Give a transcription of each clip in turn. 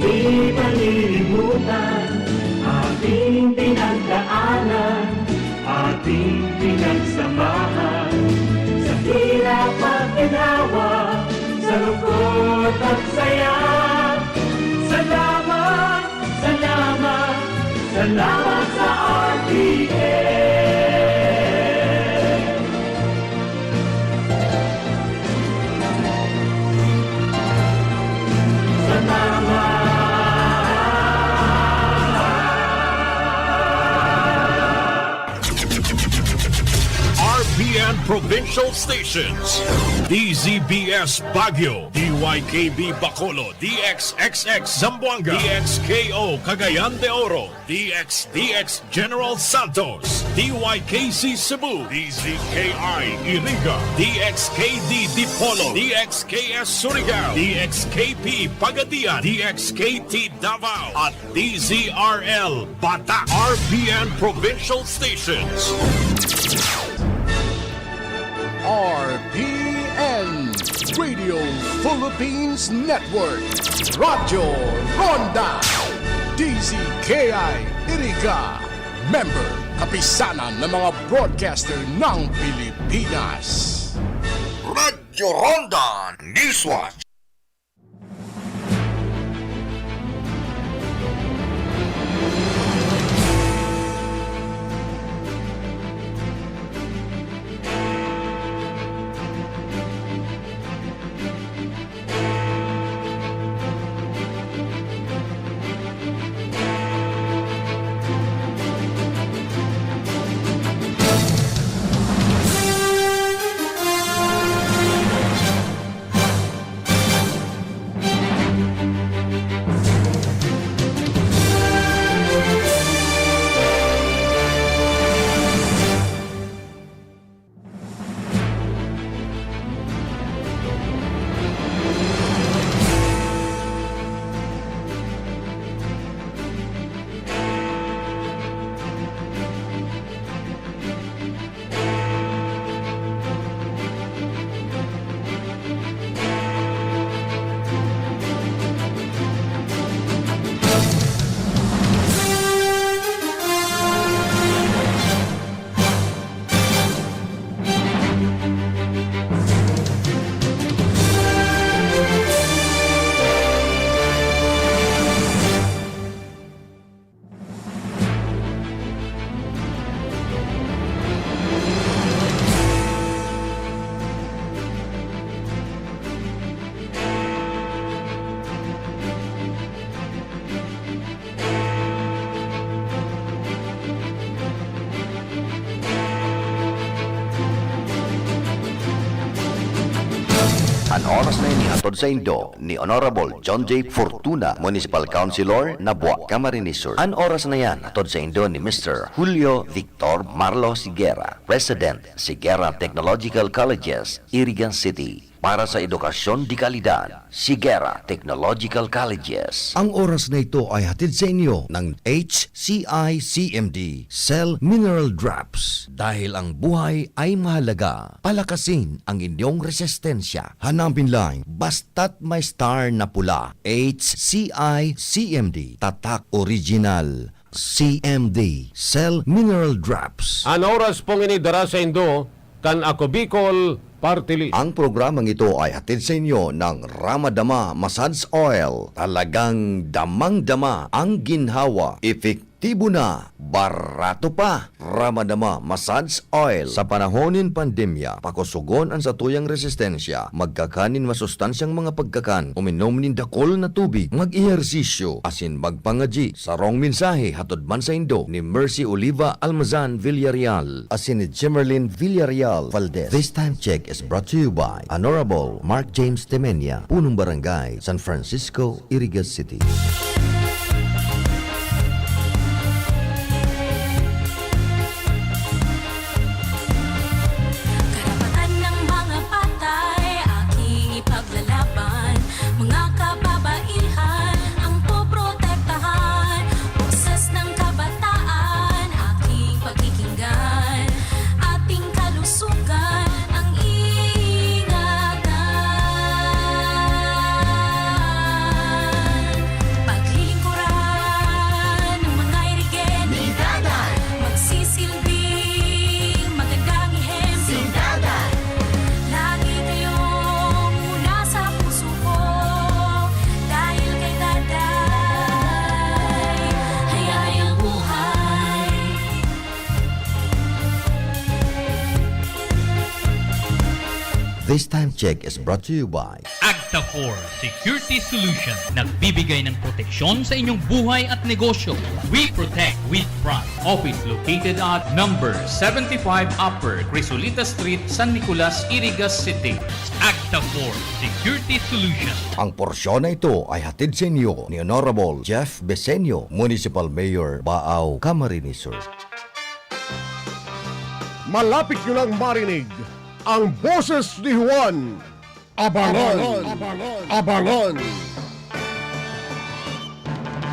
Hindi malilimutan ating pinagdaanan, ating pinagsamahan, sa hirap at ginawa, sa lungkot at saya. Salamat, salamat, salamat sa RTN. RPN Provincial Stations: DZBS Baguio, DYKB Bacolod, DXXX Zamboanga, DXKO Cagayan de Oro, DXDX General Santos, DYKC Cebu, DZKI Iriga, DXKD Dipolo, DXKS Surigao, DXKP Pagadian, DXKT Davao, at DZRL Batak. RPN Provincial Stations. RPN Radio Philippines Network, Radyo Ronda, DZKI Iriga, member kapisanan ng mga broadcaster ng Pilipinas. Radyo Ronda Newswatch. Ang oras na ini atod sa Indo ni Honorable John J. Fortuna, Municipal Councilor na Buwak Camarines Sur. Ang oras na yan atod sa Indo ni Mr. Julio Victor Marlo Siguera, President, Siguera Technological Colleges, Irigan City. Para sa edukasyon di kalidad, Siguera Technological Colleges. Ang oras na ito ay hatid sa inyo ng HCI CMD Cell Mineral Drops. Dahil ang buhay ay mahalaga, palakasin ang inyong resistensya. Hanapin lang basta't may star na pula. HCI CMD Tatak Original CMD Cell Mineral Drops. Ang oras pong inidara sa Indo, kan ako Bicol Party List. Ang programang ito ay hatid sa inyo ng Ramadama Massage Oil. Talagang damang-dama ang ginhawa. Epektibo na, barato pa. Ramadama Massage Oil. Sa panahonin pandemya, pakusugon ang satuyang resistensya. Magkakanin masustansyang mga pagkakan. Uminom nin dakol na tubig. Mag-ehersisyo. Asin magpangaji. Sarong mensahe hatod man sa Indo ni Mercy Oliva Almazan Villarreal. Asin ni Jimerlin Villarreal Valdez. This time check is brought to you by Honorable Mark James Temenia, Punong Barangay, San Francisco, Irigas City. Pag This time check is brought to you by Agta4 Security Solution. Nagbibigay ng proteksyon sa inyong buhay at negosyo. We protect with pride. Office located at number 75 Upper Crisolita Street, San Nicolas, Irigas City. Agta4 Security Solution. Ang porsyon na ito ay hatid sa inyo ni Honorable Jeff Besenio, Municipal Mayor, Baaw, Camarines Sur. Malapit nyo lang marinig ang boses ni Juan. Abangan! Abangan!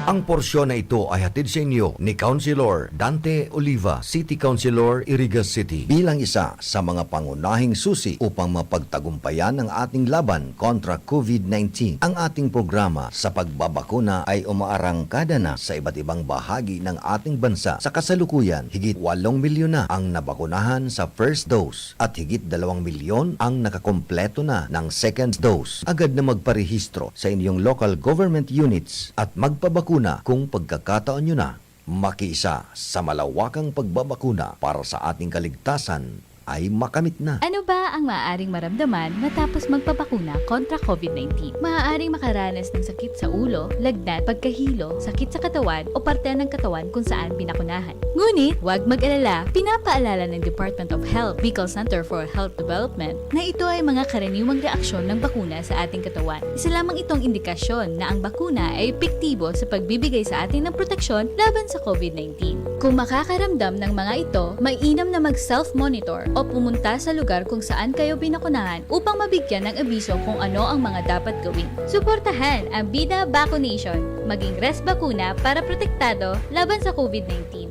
Ang porsyon na ito ay hatid sa inyo ni Councilor Dante Oliva, City Councilor, Irigas City, bilang isa sa mga pangunahing susi upang mapagtagumpayan ang ating laban kontra COVID-19. Ang ating programa sa pagbabakuna ay umaarangkada na sa iba't ibang bahagi ng ating bansa. Sa kasalukuyan, higit 8 milyon na ang nabakunahan sa first dose at higit 2 milyon ang nakakompleto na ng second dose. Agad na magparehistro sa inyong local government units at magpabakuna kung pagkakataon nyo na makiisa sa malawakang pagbabakuna para sa ating kaligtasan ay makamit na. Ano ba ang maaaring maramdaman matapos magpapakuna kontra COVID-19? Maaaring makaranas ng sakit sa ulo, lagnat, pagkahilo, sakit sa katawan o parte ng katawan kung saan pinakunahan. Ngunit, huwag mag-alala, pinapaalala ng Department of Health, Bicol Center for Health Development na ito ay mga karaniwang reaksyon ng bakuna sa ating katawan. Isa lamang itong indikasyon na ang bakuna ay epektibo sa pagbibigay sa atin ng proteksyon laban sa COVID-19. Kung makakaramdam ng mga ito, mainam na mag-self-monitor o pumunta sa lugar kung saan kayo binakunahan upang mabigyan ng abiso kung ano ang mga dapat gawin. Suportahan ang Bida Vaccination, maging res bakuna para protektado laban sa COVID-19.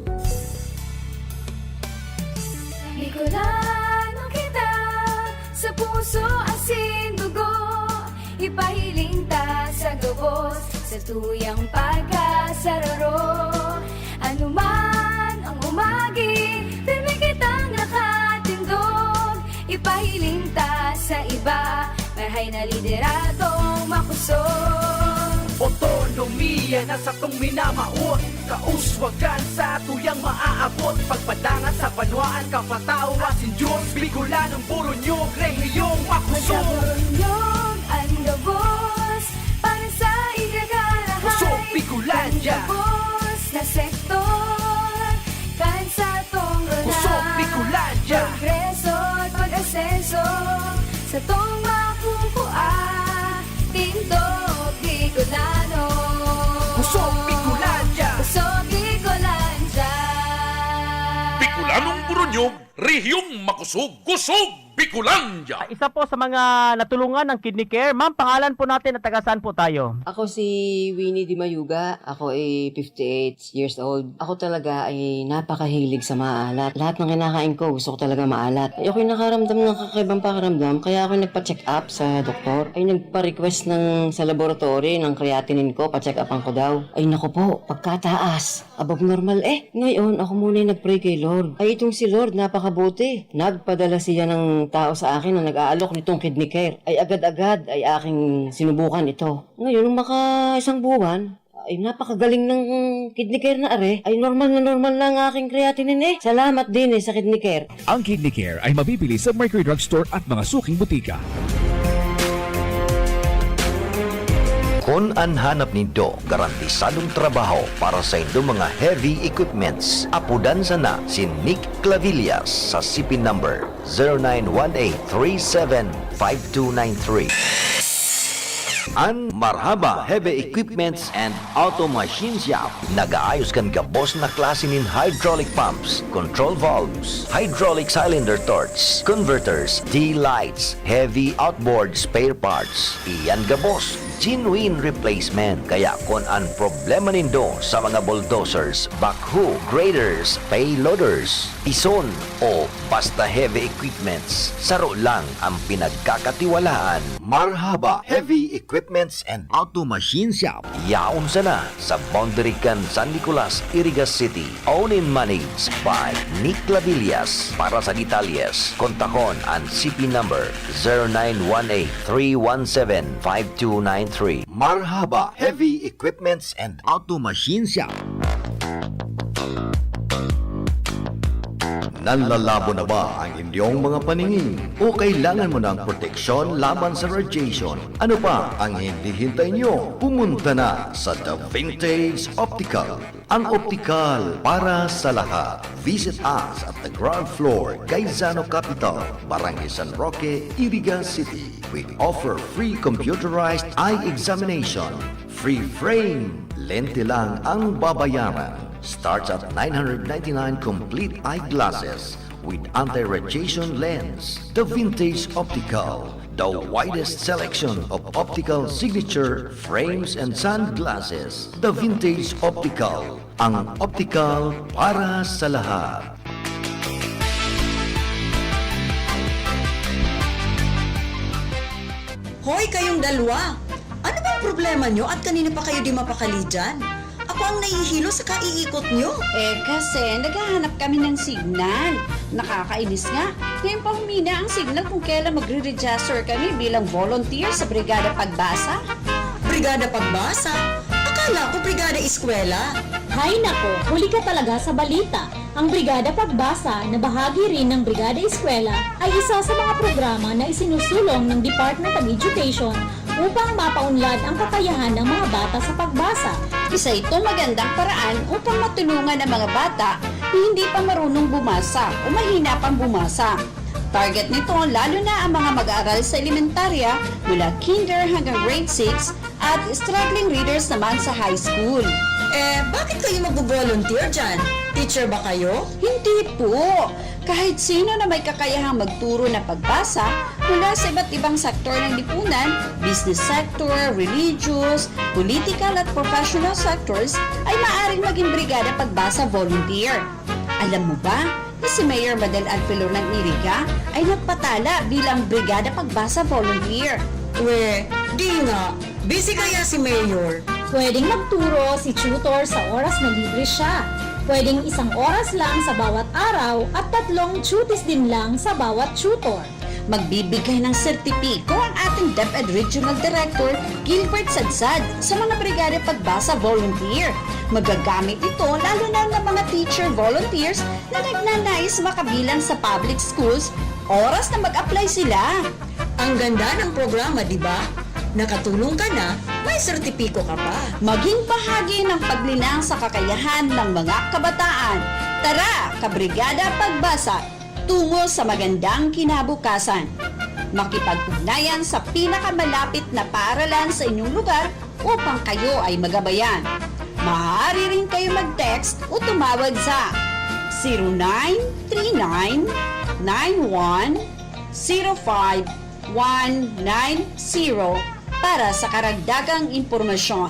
Bicolano kita, sa puso asin dugo, ipahiling ta sa gabos, sa tuyang pagkasararo. Ano man ang umagi, pirmi kitang nakatindog, ipahiling ta sa iba, marhay na lideratong makusog. Otonomiya na sa tong minamaot, kauswagan sa tuyang maaabot, pagpadangan sa banwaan, kapatawasin Diyos, Bicolanong puro nyog, rehiyong makusog. Nagabonyog ang gabos, para sa igagarahay. Kusog Bicolandia. Gabos na sektor, kan sa tong ronay. Kusog Bicolandia. Progreso at pag-asenso, sa tong makukua, tindog Bicolano. Kusog Bicolandia. Kusog Bicolandia. Bicolanong Burunyog, rehiyong makusog, kusog Bicolandia. Isa po sa mga natulungan ng Kidney Care. Ma'am, pangalan po natin at taga saan po tayo? Ako si Winnie Di Mayuga. Ako ay 58 years old. Ako talaga ay napakahilig sa maalat. Lahat ng kinakain ko, gusto ko talaga maalat. Ako'y nakaramdam ng kakaibang pakiramdam, kaya ako nagpa-check up sa doktor. Ay nagpa-request sa laboratory ng creatinine ko, pa-check upan ko daw. Ay naku po, pagkataas, above normal Ngayon, ako muna yung nag-pray kay Lord. Ay itong si Lord, napakabuti. Nagpadala siya ng tao sa akin na nag-aalok nitong Kidney Care. Ay agad-agad ay aking sinubukan ito. Ngayon, nung maka isang buwan, ay napakagaling ng Kidney Care na ay normal na ang aking creatinine Salamat din sa Kidney Care. Ang Kidney Care ay mabibili sa Mercury Drugstore at mga suking butika. Kung ang hanap nito, garantisadong trabaho para sa inyong mga heavy equipments. Apudan sana si Nick Clavillas sa CP number 0918-375293. Ang Marhaba Heavy Equipments and Auto Machine Shop. Nag-aayos kan gabos na klase nin hydraulic pumps, control valves, hydraulic cylinder torch, converters, D-lights, heavy outboard spare parts. Iyan gabos, genuine replacement. Kaya kung ang problema nindo sa mga bulldozers, backhoe, graders, payloaders, ison o basta heavy equipments, saro lang ang pinagkakatiwalaan. Marhaba Heavy Equipments and Auto Machine Shop. Yaon sana sa boundary kan San Nicolas, Irigas City. Owned and managed by Nick Clavillas. Para sa detalyes, kontakon ang CP number 0918-317-5293. Marhaba Heavy Equipments and Auto Machine Shop. Nanlalabo na ba ang inyong mga paningin? O kailangan mo ng proteksyon laban sa radiation? Ano pa ang hinihintay nyo? Pumunta na sa The Vintage Optical. Ang optical para sa lahat. Visit us at the ground floor, Gaisano Capital, Barangay San Roque, Iriga City. We offer free computerized eye examination. Free frame. Lente lang ang babayaran. Starts at 999 complete eyeglasses with anti-radiation lens. The Vintage Optical, the widest selection of optical signature frames and sunglasses. The Vintage Optical, ang optical para sa lahat. Hoy, kayong dalawa! Ano bang problema nyo at kanina pa kayo di mapakali dyan? Ako ang nahihilo sa kaiikot nyo. Kasi naghahanap kami ng signal. Nakakainis nga. Ngayon pa humina ang signal kung kailan magre-register kami bilang volunteer sa Brigada Pagbasa. Brigada Pagbasa? Akala ko Brigada Eskwela. Hay nako, huli ka talaga sa balita. Ang Brigada Pagbasa na bahagi rin ng Brigada Eskwela ay isa sa mga programa na isinusulong ng Department of Education upang mapaunlad ang kakayahan ng mga bata sa pagbasa. Isa itong magandang paraan upang matulungan ang mga bata na hindi pa marunong bumasa o mahina pang bumasa. Target nito lalo na ang mga mag-aaral sa elementarya mula kinder hanggang grade 6 at struggling readers naman sa high school. Bakit kayo mag-volunteer dyan? Teacher ba kayo? Hindi po! Kahit sino na may kakayahang magturo na pagbasa mula sa iba't ibang sektor ng lipunan, business sector, religious, political at professional sectors ay maaaring maging Brigada Pagbasa volunteer. Alam mo ba na si Mayor Madel Alpelor ng Iriga ay nagpatala bilang Brigada Pagbasa volunteer? Di nga. Busy kaya si Mayor? Pwedeng magturo si tutor sa oras na libre siya. Pwedeng 1 oras lang sa bawat araw at 3 duties din lang sa bawat tutor. Magbibigay ng sertipiko ang ating DepEd Regional Director Gilbert Sadsad sa mga Brigada Pagbasa volunteer. Magagamit ito lalo na ng mga teacher volunteers na nagnanais makabilang sa public schools oras na mag-apply sila. Ang ganda ng programa, di ba? Nakatulong ka na, may sertipiko ka pa. Maging bahagi ng paglinang sa kakayahan ng mga kabataan. Tara, Kabrigada Pagbasa, tungo sa magandang kinabukasan. Makipag-ugnayan sa pinakamalapit na paaralan sa inyong lugar upang kayo ay magabayan. Maaari rin kayo mag-text o tumawag sa 0939-9105-190 para sa karagdagang impormasyon.